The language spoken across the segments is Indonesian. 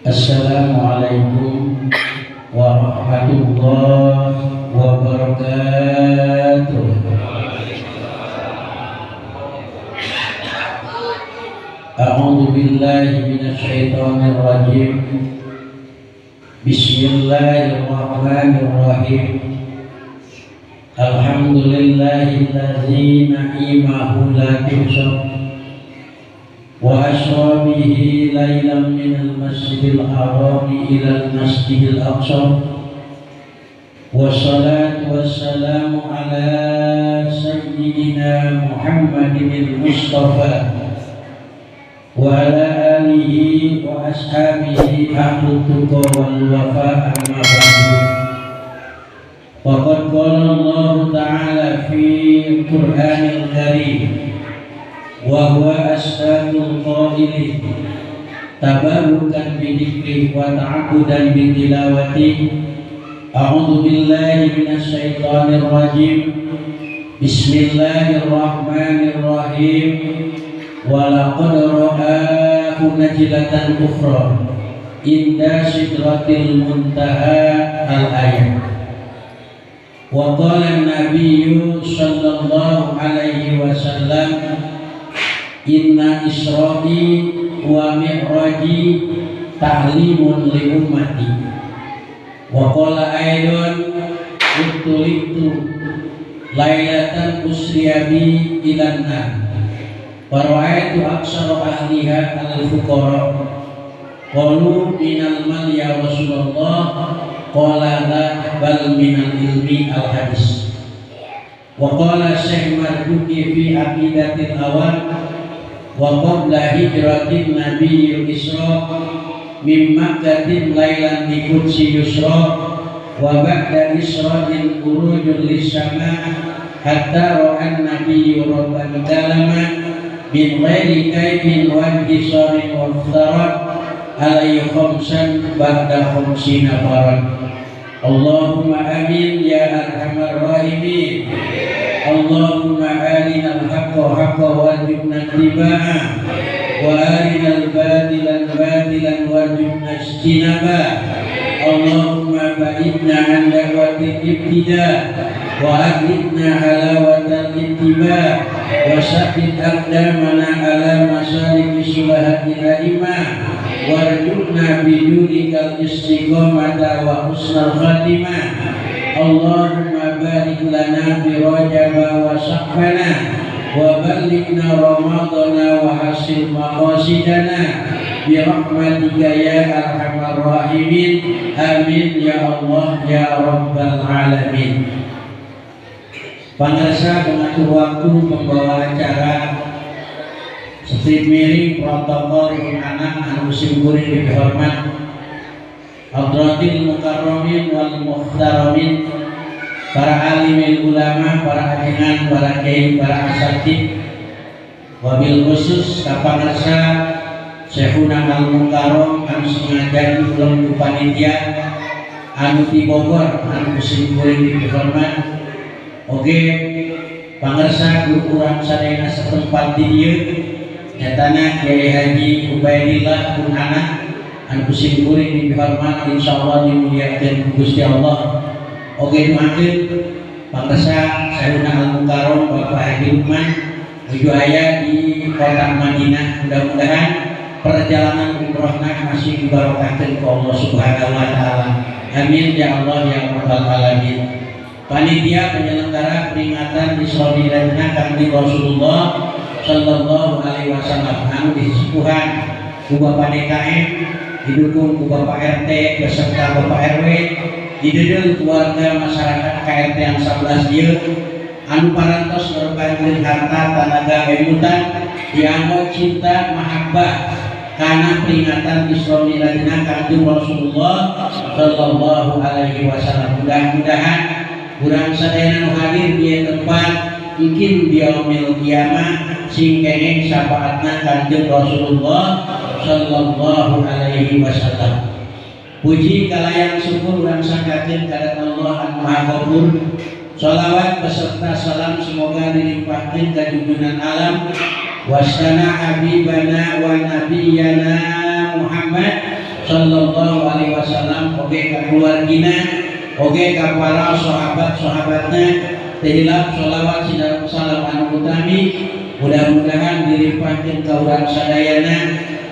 Assalamualaikum warahmatullahi wabarakatuh. A'udzu billahi minasy syaithanir rajim. Bismillahirrahmanirrahim. Alhamdulillahillazi na'imahu la tuhsa wa asra bihi lailan minal masjidil harami ilal masjidil aqsa. Wassalatu wassalamu ala sayyidina Muhammadin Mustafa wa ala alihi wa ashabihi ahlut tuqa wal wafa, amma ba'du. Faqad qala Allah ta'ala fi Qur'anil Karim wa huwa asdaqul qailin tabarrukan bidzikri wa ta'abbudan bitilawati. A'udzu billahi minasy syaithanir rajim. Bismillahirrahmanirrahim. Wa laqad ra'ahu najlatan ukhra inda sidratil muntaha al-ayat. Wa qala an-nabiyyu sallallahu alaihi wasallam, inna isra'i wa mi'raji ta'limun li ummati. Wa qala aidan utulitu lailatan usriya bi ilan nar wa ra'aitu aksara ahliha al-fuqara. Qalu minal mal ya Rasulullah, qala la bal minal ilmi al-hadis. Wa qala Syekh Marduki fi aqidatil awal wa qabla hijratin nabiyil isra min makkatin lailan di qudsi yusra wa ba'da isra'in urujul lisama hatta ra'an nabiyyu rabban kalama min ghairi kaifin wa hisarin wa iftarat alaihi khamsan ba'da khamsina farat. Allahumma amin ya arhamar rahimin. Allahumma arina al-haqqa haqqa warzuqna ittiba'a wa arina al-batila batilan warzuqna ijtinaba. Allahumma ba'idna 'an da'watil ibtida' wa adrikna halawatal ittiba' wa sabbit aqdamana 'ala masaliki sulahatil a'imah warzuqna bidunikal istiqamata wa husnal khatimah. Allahumma barik lana bi Rajab wa Sya'bana wa ballighna Ramadana wa hasil maqasidana bi rahmatika ya arhamar rahimin. Amin ya Allah ya rabbal alamin. Pangarsa mengatur waktu membawa acara setip miring protokol anak anu simkuring dihormat Hadratil Mukarramin wal Muhtaramin, para alimil ulama, para ajengan, para kiai, para asatid. Wabil khusus kapangarsa Syekhuna al-Mukarram anu sengaja ulang ku panitia anu ti Bogor anu simkuring dihormat. Oke, pangarsa guru urang sadayana satempat di dieu nyatana Kiai Haji Ubaidillah pun anak anu simkuring dihormat, insyaallah dimuliakeun ku Gusti Allah. Oge duakeun pangarsa Syekhuna al-Mukarram Bapak Haji Lukman menuju aya di kota Madinah. Mudah-mudahan perjalanan umrohna masih dibarokahkeun ku Allah Subhanahu wa taala. Amin ya Allah ya rabbal alamin. Panitia penyelenggara peringatan Isra Mi'rajna Kanjeng Rasulullah sallallahu alaihi wasallam anu disepuhan ku Bapak DKM, didukung ku Bapak RT beserta Bapak RW, didedel keluarga masyarakat KRT yang 11 ieu anu parantos ngorbankeun harta tanaga emutan dianggo cinta mahabbah karena peringatan Isra Mi'rajna Kanjeng Rasulullah sallallahu alaihi wasallam. Mudah-mudahan urang sadayana nu hadir di tempat mungkin di yaumil kiamah sing kenging syafaatna Kanjeng Rasulullah sallallahu alaihi wasallam. Puji kalayang syukur urang sanggakeun ka Allah Anu Maha Ghafur. Shalawat beserta salam semoga dilimpahkan ke junjungan alam wasana habibana wa nabiyana Muhammad sallallahu alaihi wasallam oge ka keluargina oge ka para sahabat-sahabatna tehilap sholawat sinar salam anu utami mudah-mudahan dilimpahkeun ka urang sadayana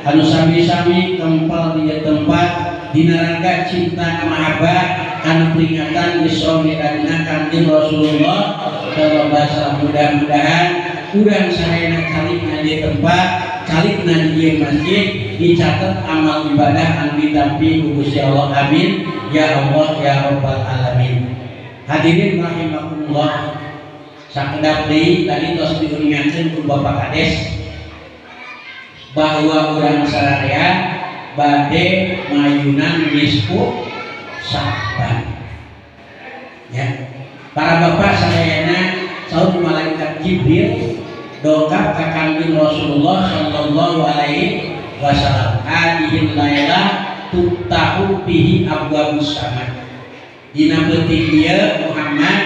anu sami-sami kempal di tempat dina rangka cinta mahabbah anu peringatan Isra Mi'rajna Kanjeng Rasulullah sallallahu alaihi wasallam. Mudah-mudahan urang sadayana calikna di tempat calikna di masjid dicatat amal ibadah anu ditampi ku Gusti Allah. Amin ya Allah ya rabbal alamin. Hadirin rahimakumullah, sakedap deui tadi tos diuningakeun ku Bapak Kades bahwa urang sadaya bade mayunan nisfu Sya'ban. Ya, para bapak sadayana saud malaikat Jibril dongkap ka Kanjeng Rasulullah sallallahu alaihi wasallam. Hadhil lailah tutahu bihi abwabus sama. Dina beuting ieu Muhammad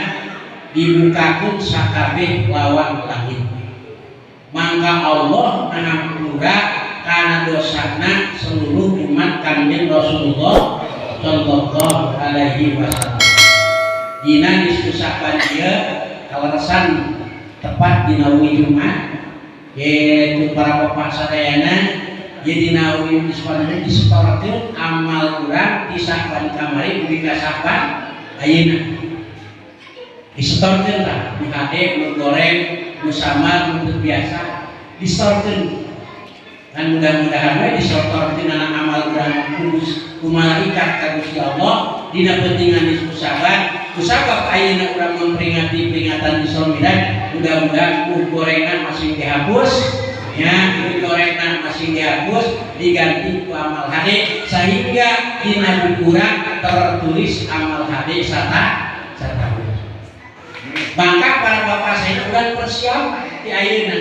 dibukakeun sakabeh lawang langit. Mangka Allah ngahampura kana dosana seluruh umat Kanjeng Rasulullah sallallahu alaihi wasallam. Dina nisfu Sya'ban ieu kaleresan tepat dina wengi Jumat yaitu para bapak sadayana ye dina wengi Jumat disetorkeun amal urang di Sya'ban kamari dugi ka Sya'ban ayeuna. Disetorkeun tah nu hade nu goreng nu samar nu biasa disetorkeun. Dan mudah-mudahan we disetorkeun amal urang ku malaikat ka Gusti Allah dina pentingan nisfu Sya'ban kusabab ayeuna urang memperingati peringatan Isra Mi'raj. Mudah-mudahan ku gorengan masih dihapus ya, ku gorengan masih dihapus diganti ku amal hade sehingga dina buku urang tertulis amal hade sata. Maka para bapak saya urang persiapan di ayeuna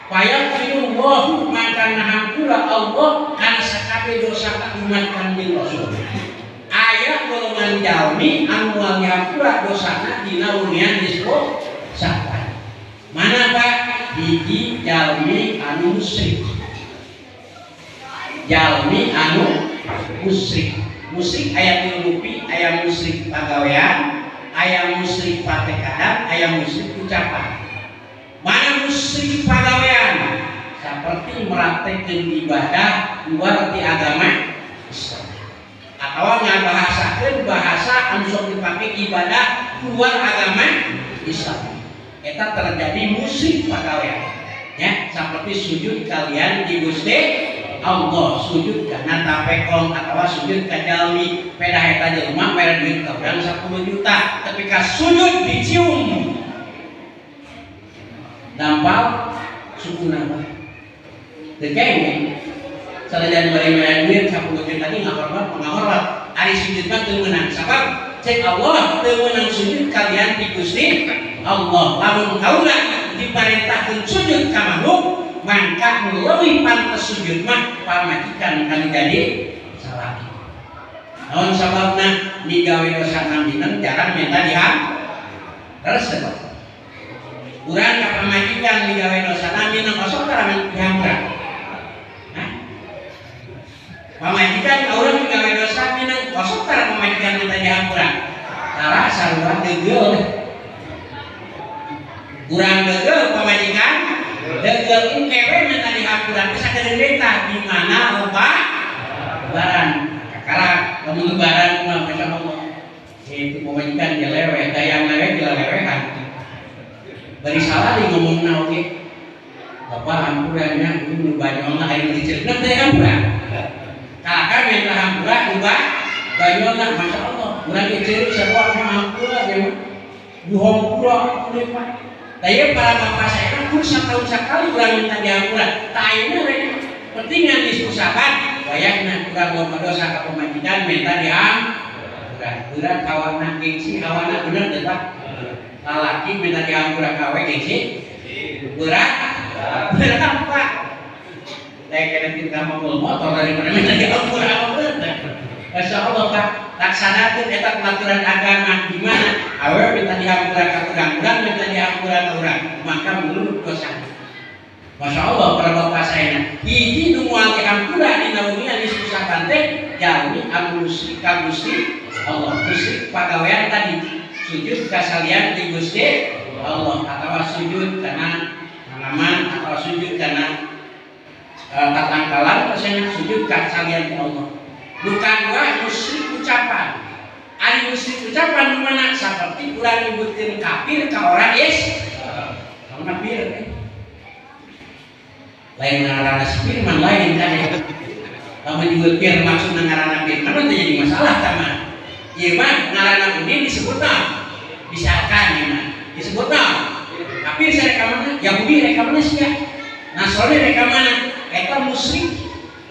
Fayaqfirullahu maka nahampura Allah kana sakabeh dosa umat Kanjeng Rasul. Aya golongan jalmi anu moal dihampura dosana dina unian nisfu Sya'ban. Mana Pak? Hiji jalmi anu musyrik. Jalmi anu musyrik. Musyrik aya tilu rupi, aya musyrik pagawean, aya musyrik patekadan, aya musyrik ucapan. Mana musyrik pagawean? Seperti meraktekeun ibadah luar ti agama Islam. Atau ngabahasakeun bahasa anu sok dipake ibadah luar agama Islam. Eta terjadi musyrik pagawean. Ya, seperti sujud kalian di Gusti Allah, sujud kana tapekong atawa sujud ka jalmi pedah eta jelema mere duit ka urang 10 juta, tapi ka sujud dicium dampal suku nama dekeng salajan bari maya duit 10 juta tadi ngahormat ari sujud mah teu meunang sabab cek Allah teu meunang sujud kalian di Gusti Allah. Lamun kaula diparentahkeun sujud ka makhluk mangka leuwih pantes sujud mah pamajikan kanu jadi salaki. Naon sababna migawe dosa namina jarang minta terus sebab urang ka pamajikan digawe dosa namina kosong tara dihampura. Pamajikan ka urang digawe dosa namina kosong tara pamajikan minta dihampura. Tara sarua deugel. Urang deugel pamajikan deugel engkewe minta dihampura bisa kedeulita di mana loba lebaran. Kakara lamun lebaran mah masya Allah. Itu pamajikan dia leweh, dayang leweh dia lewehan. Bari salah di ngomongna oge. Bapak hampurannya ini banyolna aya nu diceritakeun teh hampura. Kakak minta hampura ubah banyolna masya Allah. Urang ieu ceurik sarua mah hampura ge mah. Duhampura kulit mah. Taya para bapak saya pun setahun sekali urang minta dihampura. Tah ayeuna we pentingan nisfu Sya'ban bayakna urang loba dosa ka pamajikan minta dihampura. Urang kawanna gengsi hawana bener teh Pak. Lalaki minta dihampura kawe gengsi berat Pak. Saya kena kita mobil motor daripada minta dihampura apa bener. Masya Allah Pak, laksanakeun eta pelaturan agama gimana? Awe minta dihampura ka urang minta dihampura ka urang, maka muluk dosa. Masya Allah para bapak saya hiji nu moal dihampura dina wengian nisfu Sya'ban teh jalmi anu musyrik ka Gusti Allah. Musyrik pagawean tadi sujud kasalian di Gusti Allah atau sujud karena tanaman atau sujud karena tatangkalan rasanya sujud kasalian di Allah. Bukan dua musyrik ucapan. Ari musyrik ucapan mana seperti urang nyebutkeun kafir ka orang kafir. Lain ngaranna firman lain kan ya. Kamu juga pir maksud ngaranna firman itu jadi masalah sama. Ieu mah ngaranna ini disebutna misalkan ieu mah disebutna kafir sareng mana? Yahudi rek mana sia? Nasrani rek mana? Eta musyrik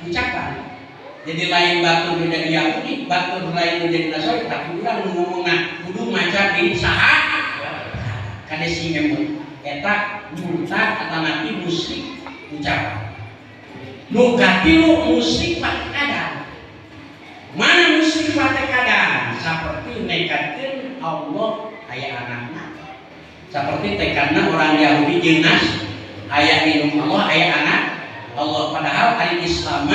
ucapan. Jadi lain batur menjadi Yahudi, batur lain menjadi Nasrani, tapi urang ngomongna kudu maca di saha kade si memang eta murtad atau nabi musyrik ucapan. Nu katilu musyrik pakadan. Mana musyrik pakadan? Seperti nekatkeun Allah aya anakna. Seperti tekadna orang Yahudi jeung Nas aya minum Allah aya anak Allah, padahal ari Islam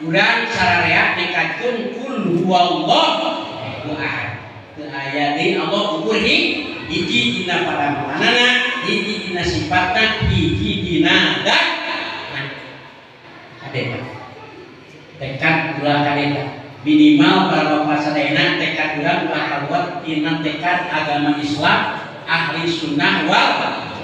urang sararea nekatkeun kul huwallahu ahad. Teu aya deui Allah ukur hiji dina padamanana, hiji dina sifatna, hiji dina dat. Kadeta. Tekad ulah kadeta. Minimal para bapak sadayana tekad urang ulah kaluar dina tekad agama Islam ahli sunnah wal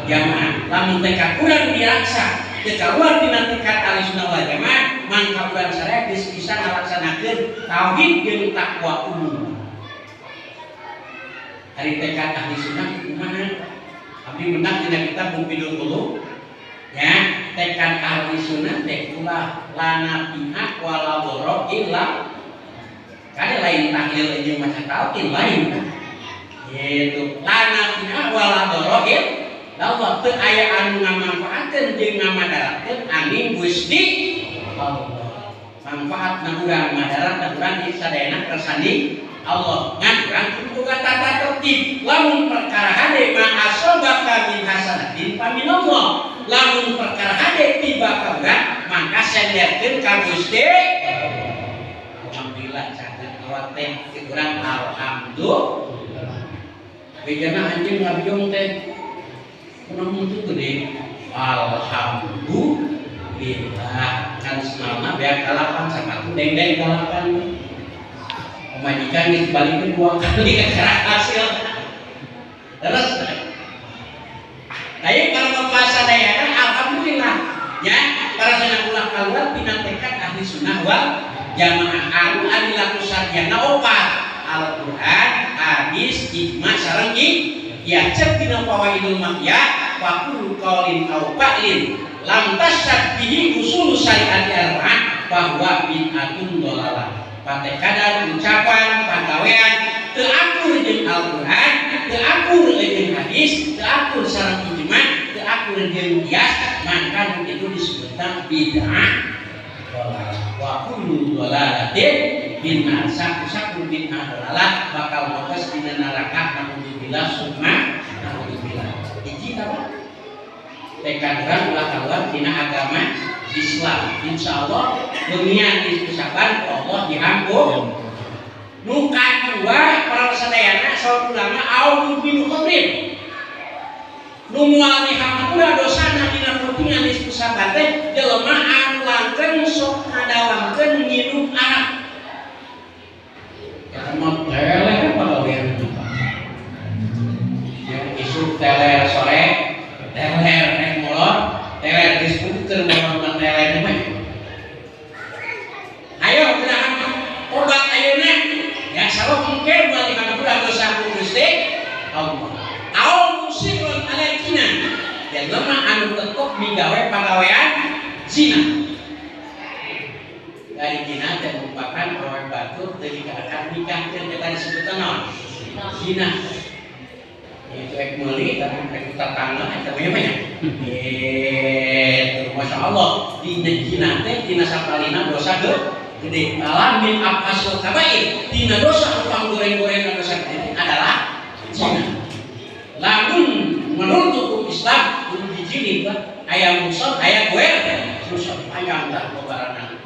jamaah. Lamun tekad urang diraksa keluar dina tekad ahli sunnah wal jamaah, mangka urang sadaya geus bisa ngalaksanakeun tauhid jeung takwa umum. Ari tekad ahli sunnah kumaha? Abdi menang dina kitab Mufidul Qulub ya, tekad ahli sunnah teh ulah lana pihak wala doro illa kade lain tahlil jeung maca tauhid lain. Yaitu lana pihak wala doro Allah teu aya anu ngamanfaatkeun jeung ngamadarakeun angin Gusti Allah. Manfaatna urang madarat urang di sadayana kersani Allah. Ngan urang kudu boga tata tertib. Lamun perkara hade ma asobaka min hasanatin fa min Allah. Lamun perkara hade tiba ka urang maka senderkeun ka Gusti. Alhamdulillah caket awak teh urang alhamdulillah. Bejana anjeun ngabiong teh kunaon mutu gede. Alhamdulillah. Kan semalna beak kalapan sapatu deng-deng kalapan. Majikan dibalikin 2 kali kekerah hasil. Terus ayo kalau bapak sadayana alhamdulillah ya, para sana ulah kaluar tina tekad ahli sunnah wal jamaah anu adilaku sarjana opat Al-Qur'an, hadis, ijma sareng ya cek tina fawaidul mahya wa kullu qaulin aw fa'lin lam tasad bihi usul syari'ati arba'ah bahwa bid'atun dhalalah. Patekadar ucapan pagawean teu akur jeung Al-Qur'an, teu akur jeung hadis, teu akur sareng ijma, teu akur jeung qiyas, maka itu disebutna bid'ah dhalalah. Wa kullu dhalalatin binnar, saku bid'ah dhalalah bakal mokes dina neraka naudzubillah summa naudzubillah. Hiji apa? Tekad urang ulah kaluar dina agama Islam, insyaallah beungian disaban Allah diampun. Nu kadua para sadayana saur ulama au binu khamrin. Nu moal dihampura dosana dina pentingan disaban teh jelema anu langkeun sok ngadawangkeun nginum arak. Eta mah teleh pagawean kita. Yang isuk teler sore, teler rek molor, teler disebutkeun molor teler mah. Ayo kunaon obat ayeuna ya sabab mungkin balik kana budak dosa Gusti Allah. Au musyrikun alaikina. Ya lemah anu tekuk migawe pagawean zina. Dari zina teh merupakan pagawean batur teu dikatakan nikah teh eta disebutna naon? Zina. Itu ek meuli tapi ek tetangga eta mah nya. Masya Allah di zina teh dina sapalina dosa gede. Alamin apasul kabair dina dosa utang goreng-gorengan dosa gede adalah zina. Lamun menurut hukum Islam kudu dijini aya musab aya goer musab aya enggak gobaranna.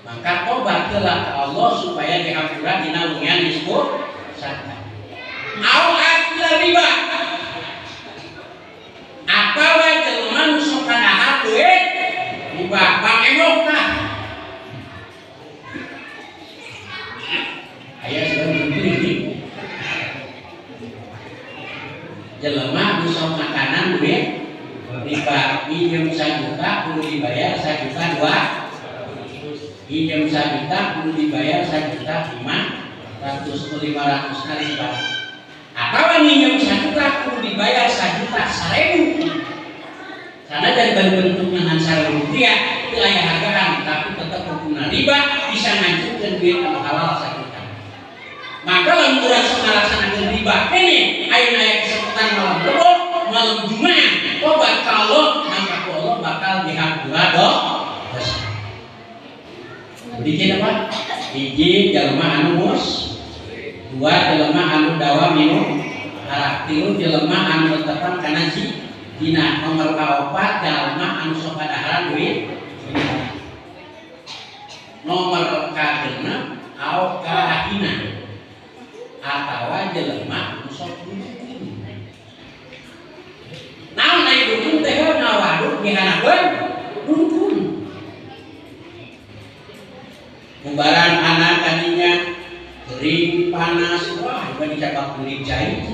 Maka tobat telah ke Allah supaya dihampura dina wengian disebut sakat. Au akila riba. Apa wae jelema nu sok kadahar duit riba bang emok tah. Aya sebenarnya ini. Jelema nu sok makanan duit riba minjem 1 juta kudu dibayar 1 juta 2. Minjem 1 juta kudu dibayar 1 juta 500 kali riba. Atau minjem 1 juta kudu dibayar 1 juta 1000. Karena dari bentuknya dengan 1000 rupiah itu aya hargaan, tapi tetap hukumna riba bisa ngancurkeun duit anu halal 1 juta. Maka lamun urang sok ngalaksanakeun riba ini aya kesempatan malam Rebo, malam Jumat, tobat ka Allah, maka Allah bakal dihampura dosa. Bikin apa? Hiji jelema anu mus, 2 jelema anu dawa minum harak, 3 jelema anu tetepan kana zina, nomor 4 jelema anu sok kadaharan duit, nomor kagenep au kahina atawa jelema anu sok dukun. Naon aya dukun teh ngawaduk dihanakeun dukun. Mubaran anak tadinya kering panas, wah bukan dicakap kulit jahit.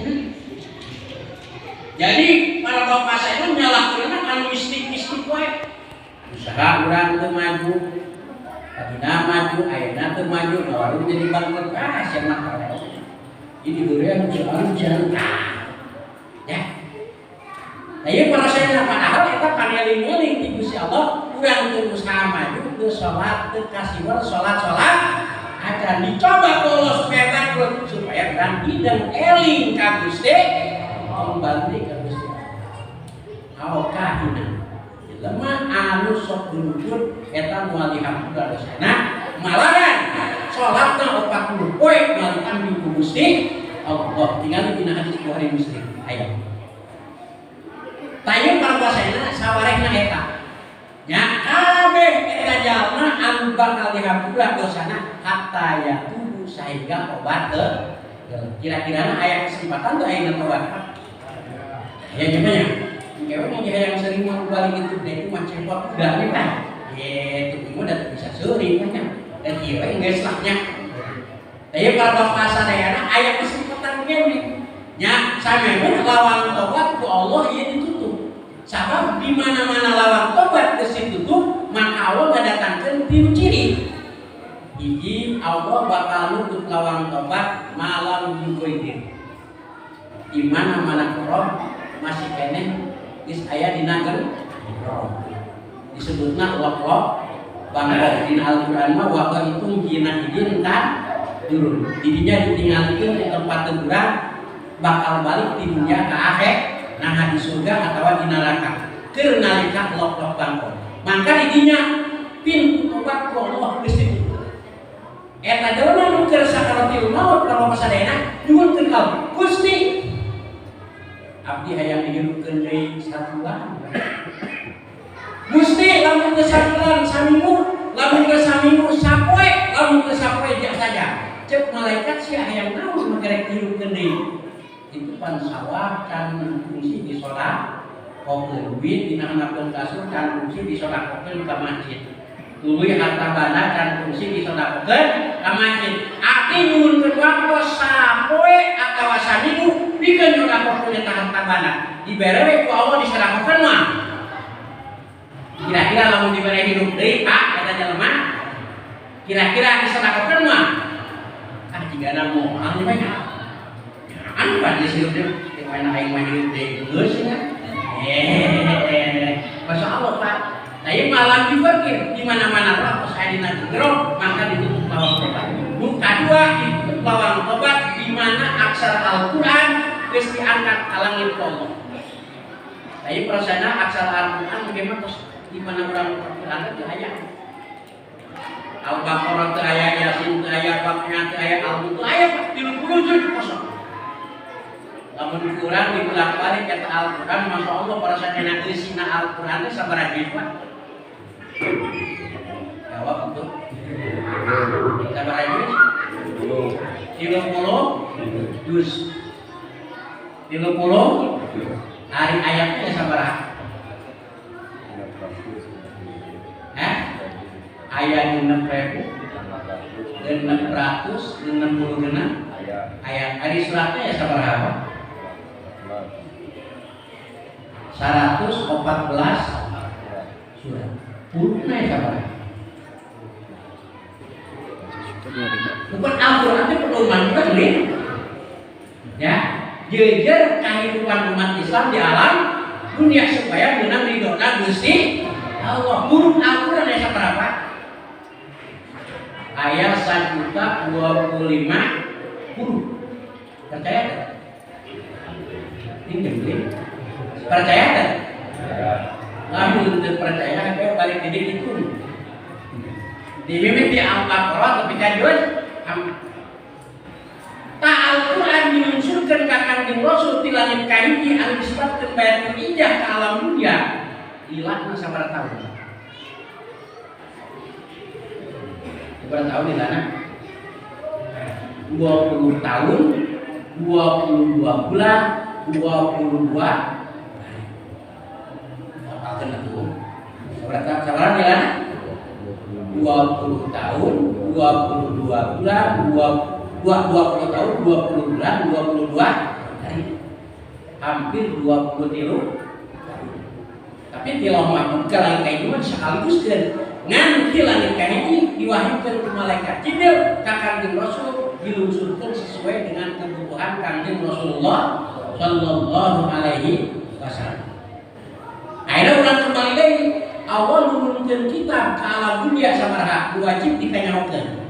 Jadi para bapak saya itu menyalahkan anu mistik-mistik wae. Usaha urang teu maju, tadina maju, ayeuna teu maju, warung jadi bangkrut. Sia mah kare. Ini durian jalan ya. Ayo para saya padahal eta paneling-eling ti Gusti Allah, urang teu usaha maju, teu salat, teu kasiwar salat akan dicoba Allah supaya urang hidang eling ka Gusti kembali ka Gusti Allah. Kahina jelema anu sok dulur eta moal dihampura dosana malahan salatna 40 poe ngalikan di Gusti Allah. Tinggal dina hadis Bukhari Muslim. Ayo tayang parpasaina sawarehna eta nya kabeh eta jalma anu bakal dihampura dosana hatta ya tubuh sehingga tobat ke kira-kira aya kesempatan tuh aya tobat. Ya gimana? Ngewe mau yang sering mau balik itu deh mah cepot udah nih kan. Itu mah udah bisa sering kan. Dan ieu geus lahnya. Tapi para bapak sadayana aya kesempatan gini. Nya sampeyan lawan tobat ku Allah ieu ditutup. Sabab di mana-mana lawan tobat geus ditutup, maka Allah ngadatangkeun 3 ciri. Hiji, Allah bakal nutup lawan tobat malam Jumatin. Di mana-mana roh masih kene geus aya dina roh. Disebutna Allah bangko dina Al-Qur'an mah wa itu jina hidin kan turun. Didinya ditinggalkeun di tempat temurah bakal balik di dunia ke akhir, nah di surga atau di neraka. Keur nalika lok-lok bangko. Maka didinya pintu tobat ku Allah geus ditutup. Eta jelema nu keur sakaratul maut kalau pasadena nyuwun ka Gusti abdi hayang dihirupkeun deui 1 bulan. Gusti lamun teu 1 bulan saminggu, lamun teu saminggu sapoe, lamun teu sapoe jak saja. Cek malaikat sia hayang naon magerek dihirupkeun deui. Itu pan sawah kan fungsi di salat, kokeun duit dina handapkeun kasur kan fungsi di salat kokeun ka masjid. Tuluy harta bana kan fungsi di salat kokeun ka masjid. Abdi nyuwunkeun waktu sapoe atawa saminggu pikeun nyuwun kokeun eta harta bana. Dibere ku Allah diserahkeun mah. Kira-kira lamun dibere hidup deui Pak eta jelema. Kira-kira diserahkeun mah. Jigana moal mah anu kan disebut teh mana aing mah hidup deui geus nya. Masya Allah Pak. Tapi malam dipikir di mana-mana lah pas aya dina jero maka ditutup lawan tobat. Nu kadua ditutup lawan tobat di mana aksara Al-Qur'an geus diangkat ka langit Allah. Tapi prasana aksara Al-Qur'an bagaimana terus di mana urang Al-Qur'an teh aya. Al-Baqarah teh aya, Yasin teh aya, Fatihah teh aya, Al-Mulk teh aya 30 kosong. Lamun kurang dibulak-balik kata Al-Qur'an, Masya Allah para sadayana isina Al-Qur'an teh sabaraha juz Pak? Jawab untuk sabar aja. 30 juz. 30 hari ayatnya sabar. Ayat 660 ayat. Hari suratnya ya sabar apa? 114 surat. Purna ya sabar. Bukan Al-Quran itu pedoman beli. Ya, jejer kehidupan umat Islam di alam dunia supaya menang ridhonya Gusti Allah. Burung Al-Quran ya seberapa? Ayat 1.025 huruf. Percaya tak? Ini percaya tak? Lalu untuk percaya apa balik didik itu. Dimimit di Al-Baqarah tapi kajus tak Al-Quran dimunculkan ke kanjeng Rasul di langit kahiji anu disebutkan Baitul Indah ke alam dunia ilahna sabar tahun. Berapa tahun ilahna? 20 tahun, 22 bulan, 22 hari. Totalkan itu. Sabaran ilahna? 20 tahun, 22 bulan, 20 tahun, 20 bulan, 22 hari. Hampir 20 tilu. Tapi tilau makhluk kalau kayak itu sekaligus kan nganti langit kahiji diwahyukeun ke malaikat Jibril ka Kanjeng Rasul dilungsurkeun sesuai dengan kebutuhan Kanjeng Rasulullah sallallahu alaihi wasallam. Akhirnya ulang kembali lagi Allah menurunkan kita ke alam dunia sabaraha wajib dikanyaokeun.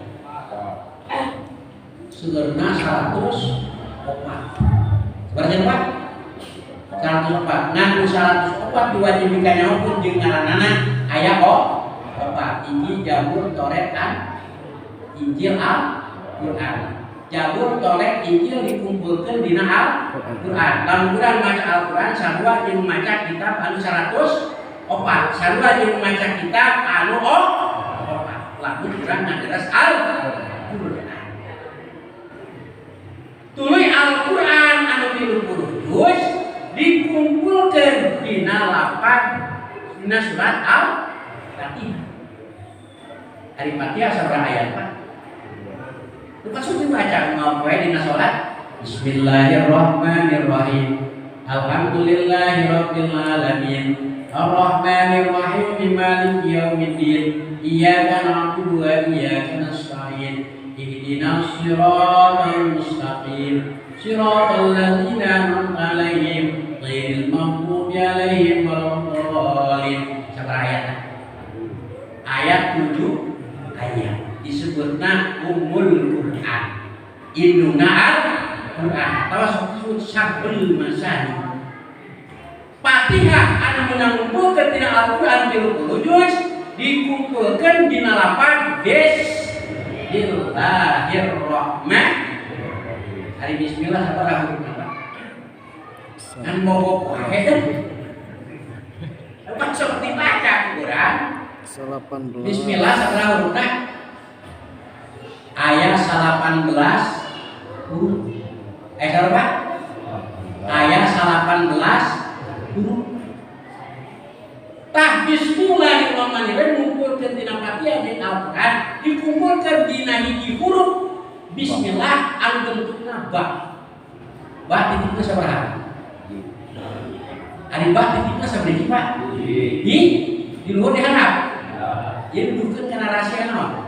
Segerna 104. Berarti apa? 104. Ngaku 104 diwajib dikanyaokeun jeung ngaranana aya opat. Injil, Zabur, Toret, Injil, Al-Quran. Zabur, Toret, Injil dikumpulkan dina Al-Quran. Lamun urang maca Al-Quran sarua jeung maca kitab anu 104. Sarua jeung maca kitab anu 4. Lamun urang ngaderes Al-Quran. Tuluy Al-Quran anu 30 juz dikumpulkan dina lapan dina surat Al-Fatihah. Hari Fatihah sabar ayat Pak. Lupa sudah baca ngapain dina salat. Bismillahirrahmanirrahim. Alhamdulillahirabbil alamin. Arrahmanirrahim maliki yaumiddin. Iyyaka na'budu wa iyyaka nasta'in. Ihdinas siratal mustaqim. Siratal ladzina an'amta 'alaihim ghairil maghdubi 'alaihim waladdallin. Sabar ayat. Ayat 7 ayat disebutna Ummul Quran. Induna Al-Quran. Tawassul sabul masani. Fatihah anu mengumpulkeun dina Al-Quran 30 juz dikumpulkeun dina lapan Bismillahirrahmanirrahim. Hari bismillah sabaraha huruf apa? Kan bobo poe. Bukan seperti baca Quran. 18. Bismillah sabaraha hurufna? Ayat 18 huruf. Ayat berapa? Ayat 18 huruf. Tah bismillahirrahmanirrahim ngumpulkeun dina Fatihah di Al-Quran dikumpulkeun dina hiji huruf bismillah anu bentukna ba. Ba titikna sabaraha? Ari ba titikna sabaraha Pak? Di luhur diharap. Jadi dudukeun kana rahasia naon?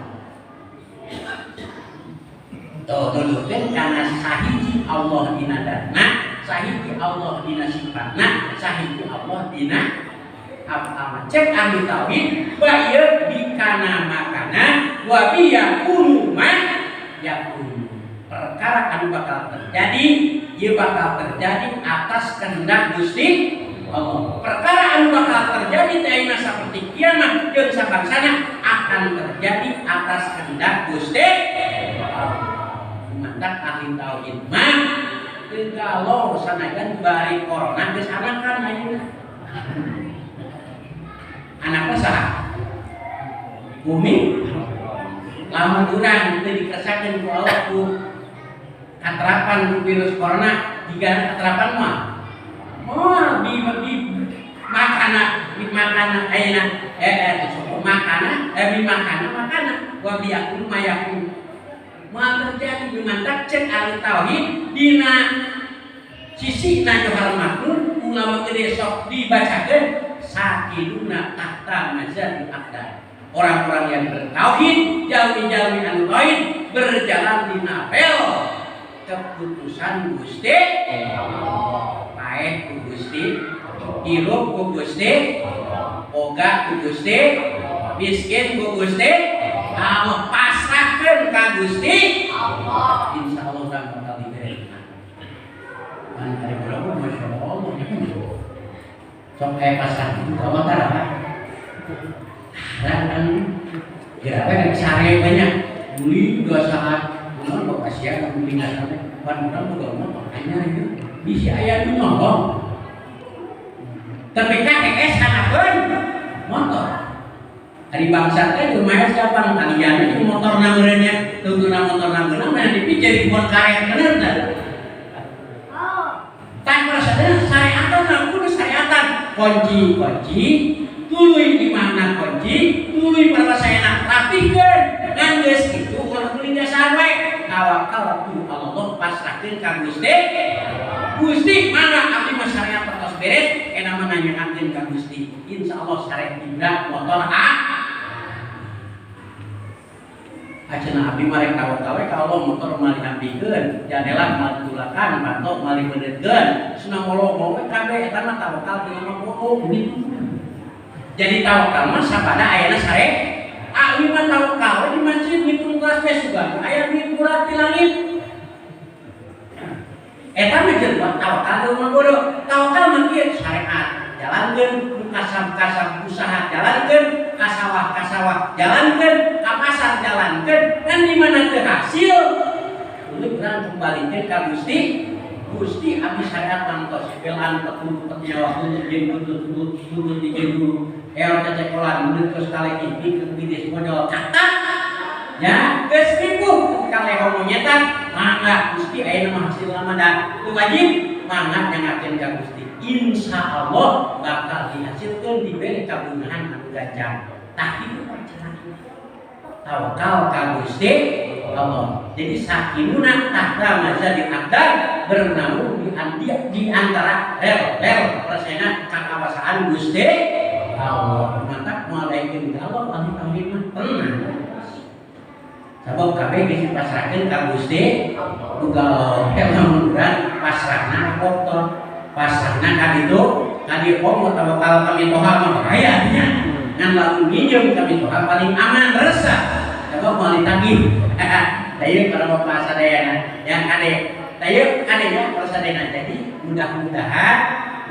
Dudukeun kana sahiji Allah dina datna, sahiji Allah dina sifatna, sahiji Allah dina apa cek ahli tauhid wa ieu bikana makana wa biyakunu ma yakunu. Perkara anu bakal terjadi ieu bakal terjadi atas kehendak Gusti Allah. Perkara anu bakal terjadi teh ayeuna saperti kiamat jeung sabangsana akan terjadi atas kehendak Gusti Allah. Mantak ahli tauhid mah teu galau sanajan bari corona geus anakan ayeuna. Anakna saha? bumi lamun urang teu dikesakeun ku Allah ku katerapan ku virus corona jika katerapan mah di makanan ayeuna makanan wa biakun mayakun moal terjadi lumantak cek ahli tauhid dina sisi na johar makhluk ulama gede sok dibacakeun sakiluna tahta mazhabul aqdar. Orang-orang yang bertauhid, jalmi-jalmi anu tauhid berjalan di napel keputusan Gusti Allah. Paeh ku Gusti, hirup ku Gusti, boga ku Gusti, miskin ku Gusti, Allah pasrahkeun ka Gusti Allah. Insyaallah urang bakal diberi. Kan hari berapa masyaallah. Sok kayak pasrah itu apa apa? Dan kira kan sehari banyak beli 2 saat bukan kok kasihan aku beli nggak sampai padahal juga mau makanya itu bisa ayah itu ngomong tapi KKS sangatkan motor hari bangsa itu lumayan siapa kalian itu motor namanya tuntunan motor namanya mana dipikir buat karet bener tak? Tanpa sadar saya akan aku syariatan kunci tuluy di mana kunci tuluy para saya nak rapikeun ngan geus kitu kalau kuliah sampai tawakal tu Allah pasrahkeun ka Gusti mana abdi mah syariat terus beres eta mah nanyakeun ka Gusti insyaallah syariat tidak motor aceuna abdi mah rek tawakal ka Allah motor mali ampikeun janela mali tulakan pantok mali beundeutkeun sunah ngolong we kabeh eta mah tawakal di mah bohong jadi tawakal mah sabada ayeuna sare ahli mah tawakal di masjid ngitung kelas besugan aya di bulat di langit eta mah jeung tawakal mah bodoh tawakal mah kieu syariat jalankeun kasab-kasab usaha jalankeun kasawah jalankeun ka pasar jalankeun kan di mana teu hasil kudu urang kembalikeun ka Gusti abdi syariat mantos belan petunjuk nyawa kudu dulu ero cecekolan murid ke sekali ini ke bidis modal kata ya geus nipu ketika leho monyetan mangga Gusti ayeuna mah hasil ramadan itu wajib mangga nyangakeun ka Gusti insyaallah bakal dihasilkeun diberi kabungahan anu ganjang tah kitu tawakal ka Gusti Allah. Jadi sakinuna tahta mazhabul aqdar bernaung di antara rel persena kakawasaan Gusti Allah. Mantap mualaikum Allah ahli tauhid mah tenang. Sabab kabeh geus dipasrahkeun ka Gusti Allah. Mudah-mudahan pasrahna kotor, pasrahna ka ditu, ka dieu tawakal kami toha mah bahayanya. Ngan lamun nginjem kami toha paling aman resah. Sabab moal ditagih. Tayyib kalau bapak sadayana yang tayyib ya kalau sadayana jadi mudah-mudahan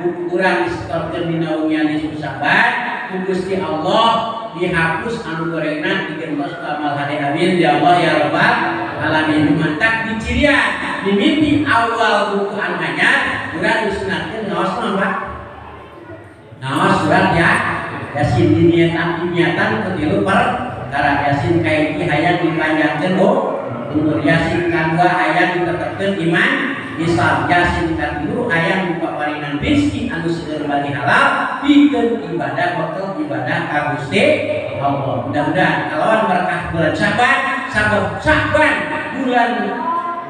buku kurang disetorkeun dina umian disusahban ku Gusti Allah dihapus anu gorengna digentos ka amal hade amin ya Allah ya rabbal alamin mantap dicirian di mimpi awal buku anu anyar urang disunatkeun ngaos Pak ngaos surat ya Yasin niatan ketilu perkara Yasin kaiki hayang dipanjangkeun umur Yasin kadua hayang ditetepkeun iman Islam Yasin kadulu hayang dipaparinan rezeki anu seueur bagi halal pikeun ibadah hotel ibadah ka Gusti Allah. Mudah-mudahan kalawan berkah bulan Sya'ban bulan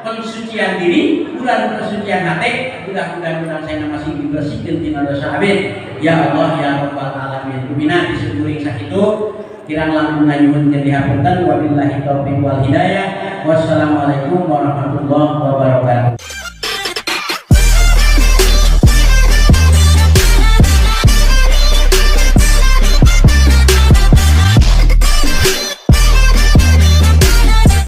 pensucian diri bulan pensucian hati mudah-mudahan saya masih dibersihkeun tina dosa amin ya Allah ya rabbal alamin ruminat diseburi sakitu kirang langkung nyuhun jeung dihapunten wabillahi taufiq wal hidayah wassalamualaikum warahmatullahi wabarakatuh.